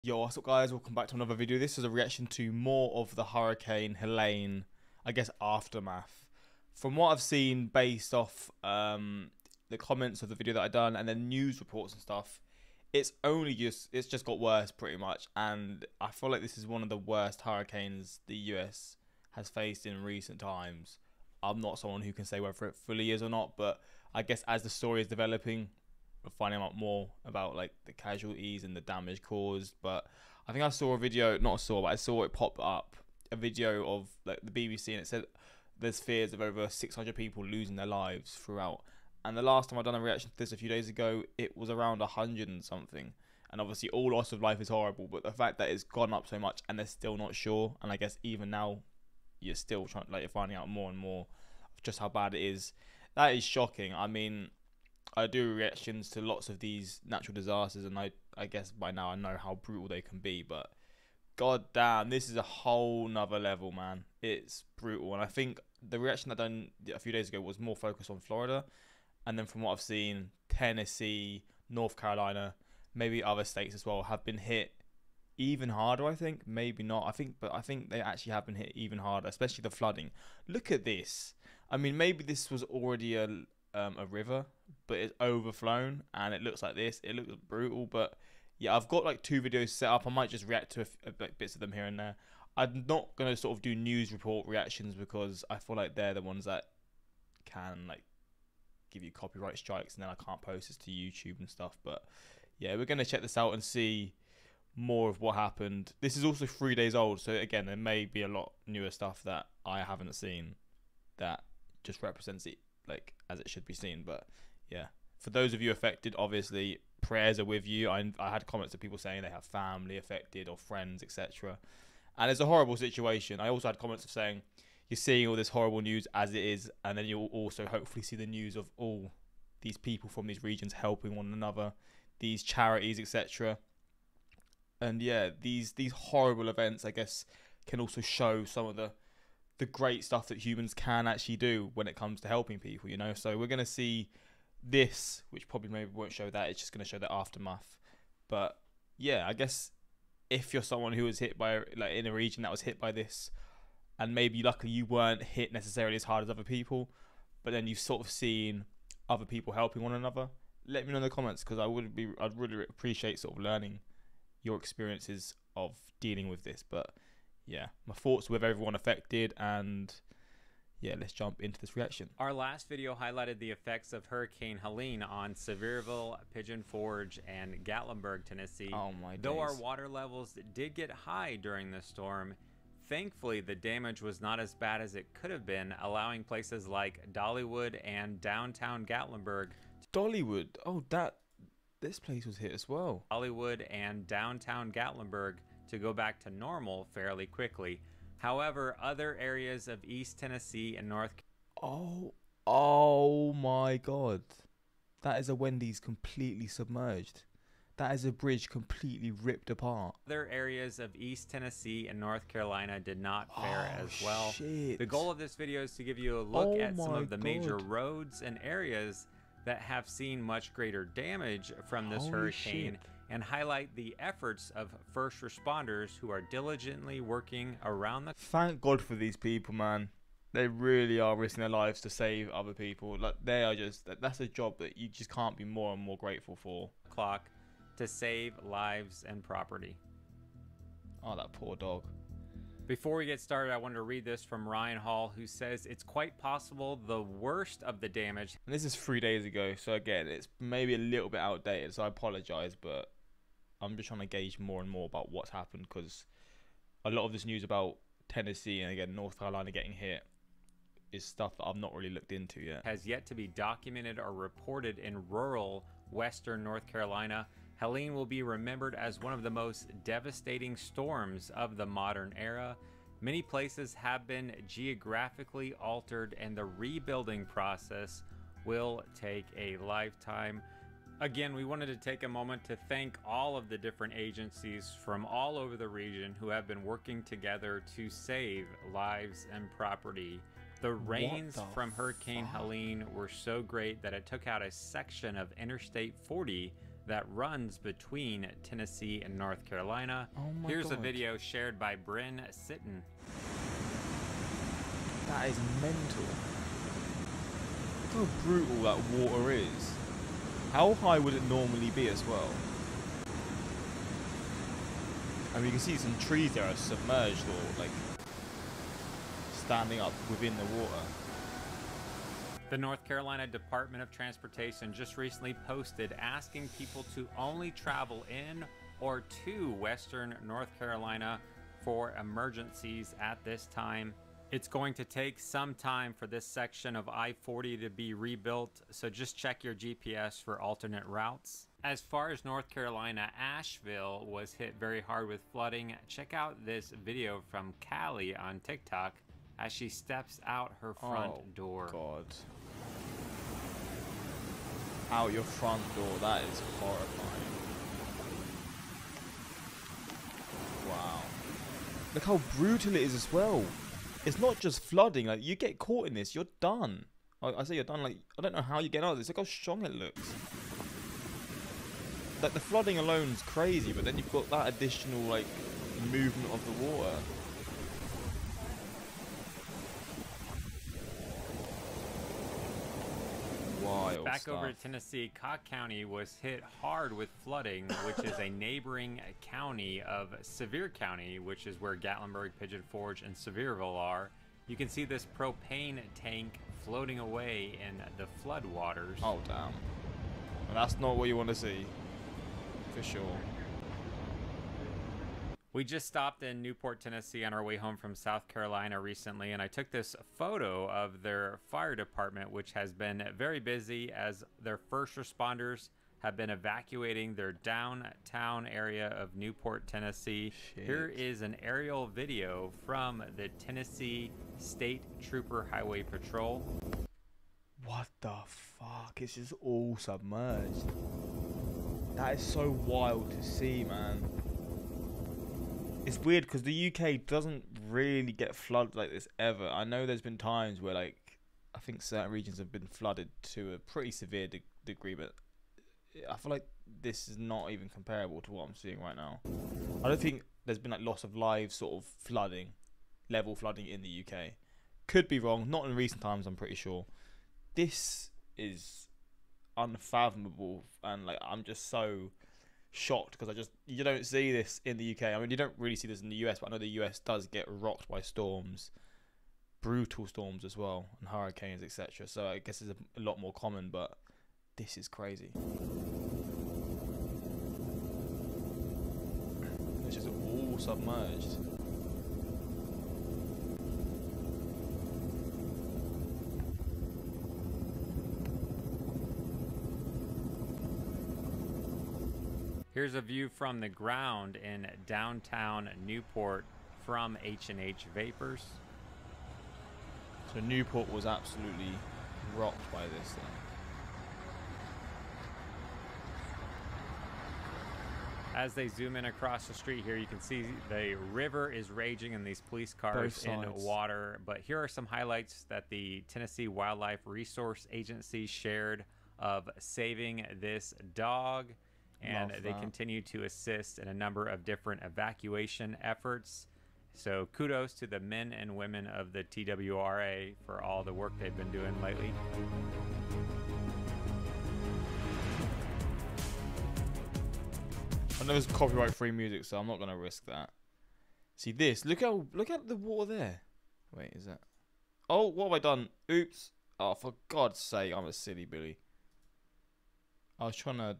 Yo, what's up guys, welcome back to another video. This is a reaction to more of the Hurricane Helene, I guess, aftermath. From what I've seen based off the comments of the video that I done and then news reports and stuff, it's just got worse pretty much, and I feel like this is one of the worst hurricanes the US has faced in recent times. I'm not someone who can say whether it fully is or not, but I guess as the story is developing, we're finding out more about like the casualties and the damage caused. But I think I saw a video, not saw, but I saw it pop up, a video of like the BBC, and it said there's fears of over 600 people losing their lives throughout. And the last time I done a reaction to this a few days ago, it was around 100 and something. And obviously all loss of life is horrible, but the fact that it's gone up so much and they're still not sure, and I guess even now you're still trying, like, you're finding out more and more of just how bad it is. That is shocking. I mean, I do reactions to lots of these natural disasters, and I guess by now I know how brutal they can be, but god damn, this is a whole nother level, man. It's brutal. And I think the reaction I done a few days ago was more focused on Florida, and then from what I've seen, Tennessee, North Carolina, maybe other states as well have been hit even harder. I think maybe not, I think they actually have been hit even harder, especially the flooding. Look at this. I mean, maybe this was already a river, but it's overflown and it looks like this. It looks brutal. But yeah, I've got like two videos set up. I might just react to like bits of them here and there. I'm not gonna sort of do news report reactions because I feel like they're the ones that can like give you copyright strikes, and then I can't post this to YouTube and stuff. But yeah, we're gonna check this out and see more of what happened. This is also 3 days old, so again, there may be a lot newer stuff that I haven't seen that just represents it like as it should be seen. But yeah, for those of you affected, obviously prayers are with you. I had comments of people saying they have family affected or friends, etc., and it's a horrible situation. I also had comments of saying you're seeing all this horrible news as it is, and then you'll also hopefully see the news of all these people from these regions helping one another, these charities, etc. And yeah, these horrible events, I guess, can also show some of the great stuff that humans can actually do when it comes to helping people, you know. So we're going to see this, which probably maybe won't show that. It's just going to show the aftermath. But yeah, I guess if you're someone who was hit by, like, in a region that was hit by this, and maybe luckily you weren't hit necessarily as hard as other people, but then you've sort of seen other people helping one another, let me know in the comments, because I'd really appreciate sort of learning your experiences of dealing with this. But yeah, my thoughts with everyone affected, and yeah, let's jump into this reaction. Our last video highlighted the effects of Hurricane Helene on Sevierville, Pigeon Forge, and Gatlinburg, Tennessee. Oh my days. Though our water levels did get high during the storm, thankfully the damage was not as bad as it could have been, allowing places like Dollywood and downtown Gatlinburg. Dollywood? Oh, this place was hit as well. Dollywood and downtown Gatlinburg to go back to normal fairly quickly. However, other areas of East Tennessee and North Oh my god. That is a Wendy's completely submerged. That is a bridge completely ripped apart. Other areas of East Tennessee and North Carolina did not fare as well. Shit. The goal of this video is to give you a look at some of the major roads and areas that have seen much greater damage from this hurricane, and highlight the efforts of first responders who are diligently working around the Thank God for these people, man. They really are risking their lives to save other people. Like, they are just, that's a job that you just can't be more and more grateful for. Clock to save lives and property. Oh, that poor dog. Before we get started, I wanted to read this from Ryan Hall, who says it's quite possible the worst of the damage. And this is 3 days ago, so again, it's maybe a little bit outdated, so I apologize, but I'm just trying to gauge more and more about what's happened, because a lot of this news about Tennessee and again North Carolina getting hit is stuff that I've not really looked into yet. Has yet to be documented or reported in rural western North Carolina. Helene will be remembered as one of the most devastating storms of the modern era. Many places have been geographically altered, and the rebuilding process will take a lifetime. Again, we wanted to take a moment to thank all of the different agencies from all over the region who have been working together to save lives and property. The rains from Hurricane Helene were so great that it took out a section of Interstate 40 that runs between Tennessee and North Carolina. Oh my Here's a God. video shared by Bryn Sitton. That is mental. Look how brutal that water is. How high would it normally be as well? I mean, you can see some trees there are submerged or like standing up within the water. The North Carolina Department of Transportation just recently posted asking people to only travel in or to Western North Carolina for emergencies at this time. It's going to take some time for this section of I-40 to be rebuilt, so just check your GPS for alternate routes. As far as North Carolina, Asheville was hit very hard with flooding. Check out this video from Callie on TikTok as she steps out her front door. God. Out your front door, that is horrifying. Wow. Look how brutal it is as well. It's not just flooding, like you get caught in this, you're done. I say you're done, like I don't know how you get out of this. Look how strong it looks. Like the flooding alone is crazy, but then you've got that additional like movement of the water. Wild Back stuff. over to Tennessee, Cobb County was hit hard with flooding, which is a neighboring county of Sevier County, which is where Gatlinburg, Pigeon Forge, and Sevierville are. You can see this propane tank floating away in the flood waters. Oh damn. And that's not what you want to see. For sure. We just stopped in Newport, Tennessee on our way home from South Carolina recently, and I took this photo of their fire department, which has been very busy as their first responders have been evacuating their downtown area of Newport, Tennessee. Shit. Here is an aerial video from the Tennessee State Trooper Highway Patrol. What the fuck? It's just all submerged. That is so wild to see, man. It's weird because the UK doesn't really get flooded like this ever. I know there's been times where, like, I think certain regions have been flooded to a pretty severe degree, but I feel like this is not even comparable to what I'm seeing right now. I don't think there's been like loss of lives sort of flooding, level flooding in the UK. Could be wrong, not in recent times, I'm pretty sure. This is unfathomable, and like I'm just so shocked because you don't see this in the UK. I mean, you don't really see this in the US, but I know the US does get rocked by storms, brutal storms as well, and hurricanes, etc. So I guess it's a lot more common, but this is crazy. It's just all submerged. Here's a view from the ground in downtown Newport from H&H Vapors. So Newport was absolutely rocked by this thing. As they zoom in across the street here, you can see the river is raging and these police cars in water. But here are some highlights that the Tennessee Wildlife Resource Agency shared of saving this dog. And they continue to assist in a number of different evacuation efforts. So kudos to the men and women of the TWRA for all the work they've been doing lately. I know it's copyright-free music, so I'm not gonna risk that. See this? Look at the water there. Wait, is that? Oh, what have I done? Oops! Oh, for God's sake, I'm a silly Billy. I was trying to.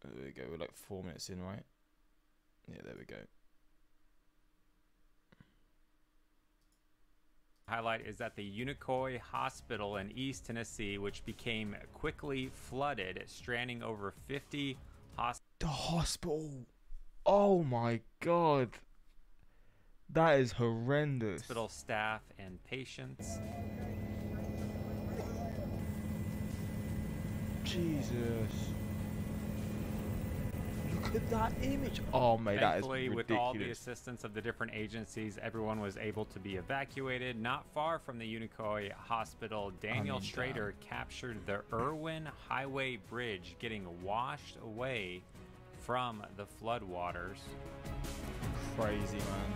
There we go. We're like 4 minutes in, right? Yeah, there we go. Highlight is that the Unicoi Hospital in East Tennessee, which became quickly flooded, stranding over 50 The hospital. Oh my God. That is horrendous. hospital staff and patients. Jesus. Look Look at that image. Oh, mate, that is Thankfully, ridiculous. with all the assistance of the different agencies, everyone was able to be evacuated. Not far from the Unicoi Hospital, Daniel Schrader captured the Irwin Highway Bridge getting washed away from the floodwaters. Crazy, man.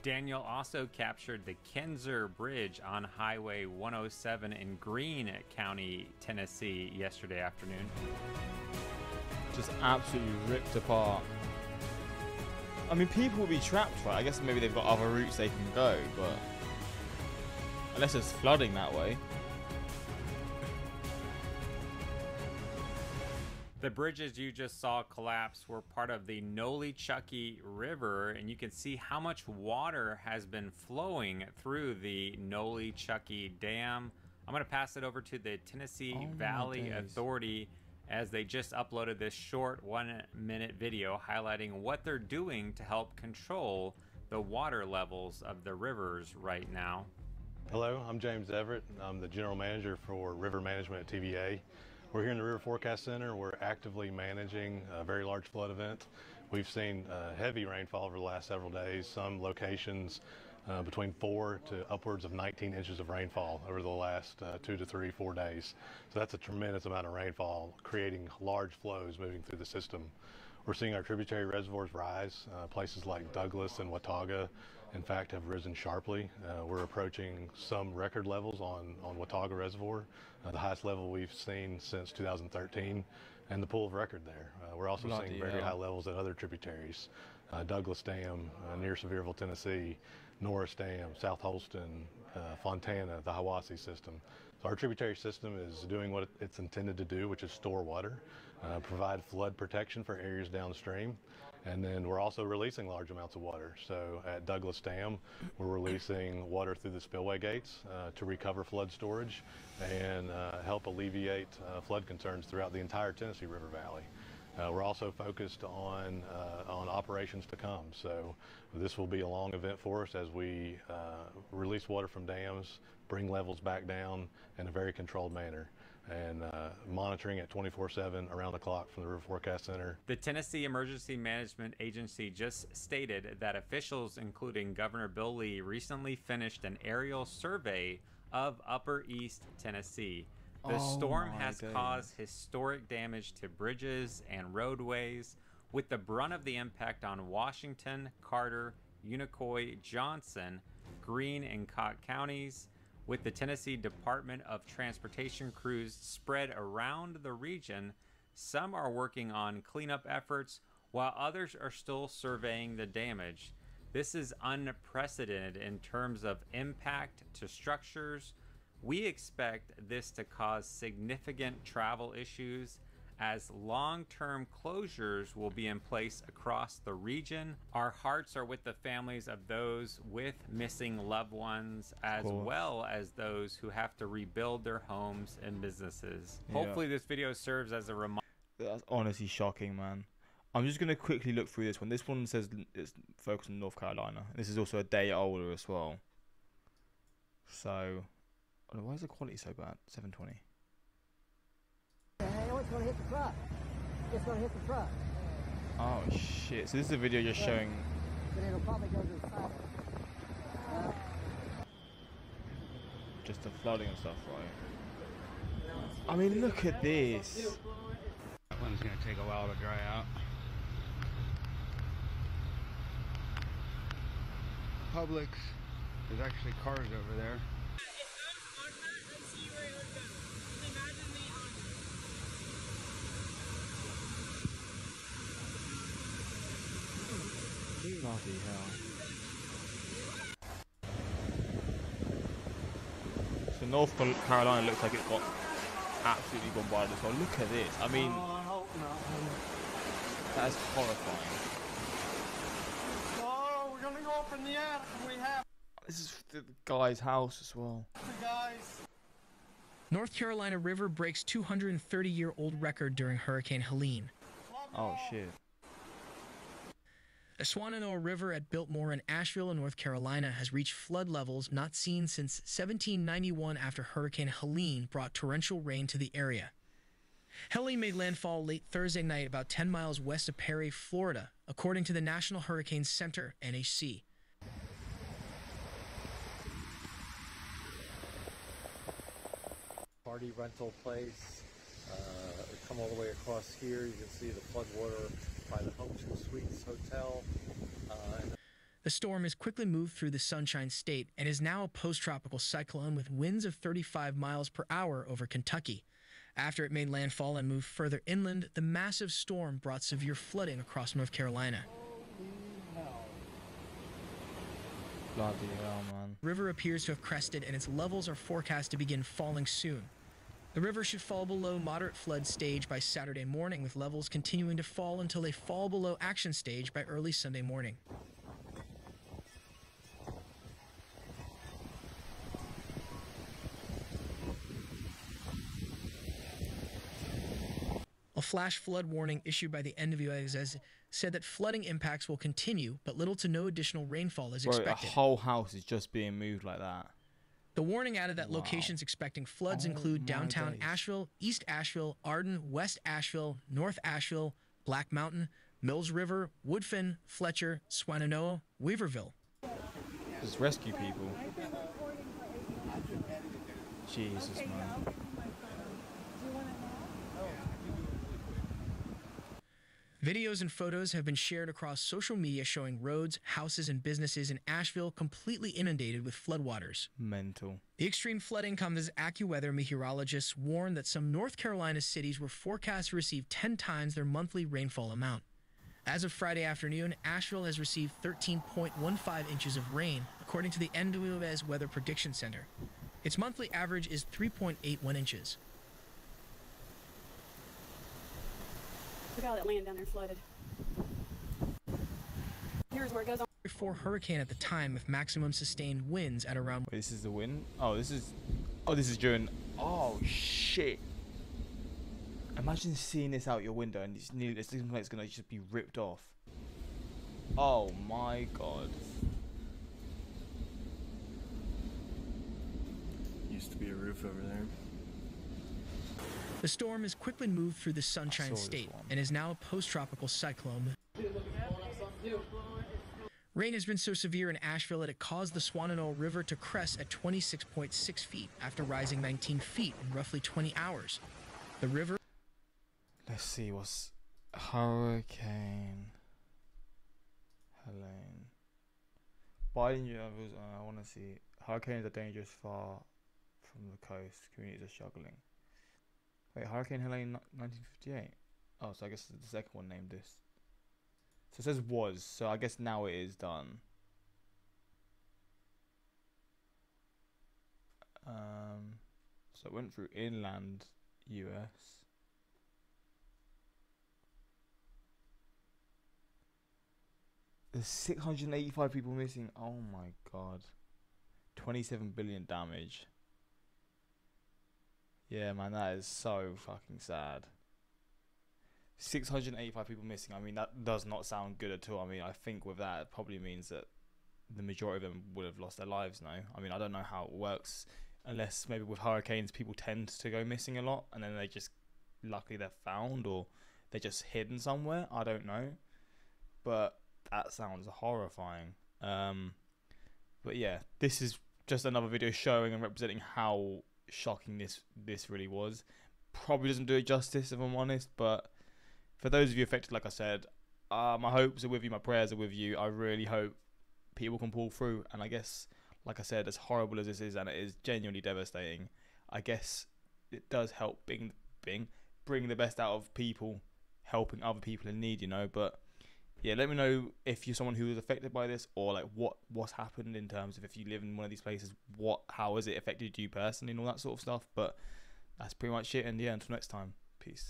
Daniel also captured the Kenzer Bridge on Highway 107 in Greene County, Tennessee yesterday afternoon. Just absolutely ripped apart. I mean, people will be trapped, right? I guess maybe they've got other routes they can go, but unless it's flooding that way. The bridges you just saw collapse were part of the Nolichucky River, and you can see how much water has been flowing through the Nolichucky Dam. I'm going to pass it over to the Tennessee Valley Authority as they just uploaded this short 1-minute video highlighting what they're doing to help control the water levels of the rivers right now. Hello, I'm James Everett. I'm the General Manager for River Management at TVA. We're here in the River Forecast Center. We're actively managing a very large flood event. We've seen heavy rainfall over the last several days. Some locations between 4 to upwards of 19 inches of rainfall over the last 2 to 3, 4 days. So that's a tremendous amount of rainfall, creating large flows moving through the system. We're seeing our tributary reservoirs rise. Places like Douglas and Watauga, in fact, have risen sharply. We're approaching some record levels on Watauga Reservoir, the highest level we've seen since 2013, and the pool of record there. We're also seeing very high levels at other tributaries. Douglas Dam near Sevierville, Tennessee, Norris Dam, South Holston, Fontana, the Hiwassee system. So our tributary system is doing what it's intended to do, which is store water, provide flood protection for areas downstream. And then we're also releasing large amounts of water. So at Douglas Dam, we're releasing water through the spillway gates to recover flood storage and help alleviate flood concerns throughout the entire Tennessee River Valley. We're also focused on operations to come. So this will be a long event for us as we release water from dams, bring levels back down in a very controlled manner, and monitoring it 24/7 around the clock from the River Forecast Center. The Tennessee Emergency Management Agency just stated that officials, including Governor Bill Lee, recently finished an aerial survey of Upper East Tennessee. The storm has caused historic damage to bridges and roadways, with the brunt of the impact on Washington, Carter, Unicoi, Johnson, Greene, and Cott counties, with the Tennessee Department of Transportation crews spread around the region. Some are working on cleanup efforts, while others are still surveying the damage. This is unprecedented in terms of impact to structures. We expect this to cause significant travel issues, as long-term closures will be in place across the region. Our hearts are with the families of those with missing loved ones, as well as those who have to rebuild their homes and businesses. Hopefully this video serves as a reminder. That's honestly shocking, man. I'm just going to quickly look through this one. This one says it's focused on North Carolina. This is also a day older as well. So, why is the quality so bad? 720. It's going to hit the truck. It's going to hit the truck. Oh shit! So this is a video just showing. But it'll probably go to the side. Just the flooding and stuff, right? I mean, look at this. That one's going to take a while to dry out. Publix, there's actually cars over there. Bloody hell. So North Carolina looks like it got absolutely bombarded as well. Look at this. I mean, I hope not. that is horrifying. Oh, we're gonna go up in the attic and we have This is the guy's house as well. the guys. North Carolina River breaks 230-year-old record during Hurricane Helene. Oh shit. The Shenandoah River at Biltmore in Asheville, North Carolina, has reached flood levels not seen since 1791 after Hurricane Helene brought torrential rain to the area. Helene made landfall late Thursday night about 10 miles west of Perry, Florida, according to the National Hurricane Center, NHC. Party rental place. Come all the way across here. You can see the floodwater by the Homes and Suites Hotel. The storm has quickly moved through the Sunshine State and is now a post-tropical cyclone with winds of 35 miles per hour over Kentucky. After it made landfall and moved further inland, the massive storm brought severe flooding across North Carolina. Bloody hell, man. The river appears to have crested and its levels are forecast to begin falling soon. The river should fall below moderate flood stage by Saturday morning, with levels continuing to fall until they fall below action stage by early Sunday morning. A flash flood warning issued by the NWS said that flooding impacts will continue, but little to no additional rainfall is expected. A whole house is just being moved like that. The warning added that locations expecting floods include downtown Asheville, East Asheville, Arden, West Asheville, North Asheville, Black Mountain, Mills River, Woodfin, Fletcher, Shenandoah, Weaverville. Just rescue people. Jesus, man. Videos and photos have been shared across social media showing roads, houses, and businesses in Asheville completely inundated with floodwaters. Mental. The extreme flooding comes as AccuWeather meteorologists warned that some North Carolina cities were forecast to receive 10 times their monthly rainfall amount. As of Friday afternoon, Asheville has received 13.15 inches of rain, according to the NWS Weather Prediction Center. Its monthly average is 3.81 inches. Look at all that land down there flooded. Here's where it goes on. 4 hurricane at the time with maximum sustained winds at around... Wait, this is the wind? Oh, this is during... Oh, shit. Imagine seeing this out your window and it seems like it's going to just be ripped off. Oh, my God. Used to be a roof over there. The storm has quickly moved through the Sunshine State and is now a post-tropical cyclone. Rain has been so severe in Asheville that it caused the Shenandoah River to crest at 26.6 feet after rising 19 feet in roughly 20 hours. The river... Let's see what's... Hurricane Helene. Biden, I want to see... Hurricanes are dangerous far from the coast. Communities are struggling. Wait, Hurricane Helene 1958? Oh, so I guess the second one named this. So it says was, so I guess now it is done. So it went through inland US. There's 685 people missing. Oh my God. 27 billion damage. Yeah, man, that is so fucking sad. 685 people missing. I mean, that does not sound good at all. I mean, I think with that, it probably means that the majority of them would have lost their lives now. I mean, I don't know how it works, unless maybe with hurricanes, people tend to go missing a lot, and then they just, luckily they're found, or they're just hidden somewhere. I don't know. But that sounds horrifying. But yeah, this is just another video showing and representing how shocking this really was. Probably doesn't do it justice, if I'm honest, but for those of you affected, like I said, my hopes are with you, my prayers are with you. I really hope people can pull through, and I guess, like I said, as horrible as this is, and it is genuinely devastating, I guess it does help bring the best out of people, helping other people in need, you know. But yeah, let me know if you're someone who was affected by this, or like what's happened in terms of if you live in one of these places, how has it affected you personally and all that sort of stuff. But that's pretty much it, and yeah, until next time, peace.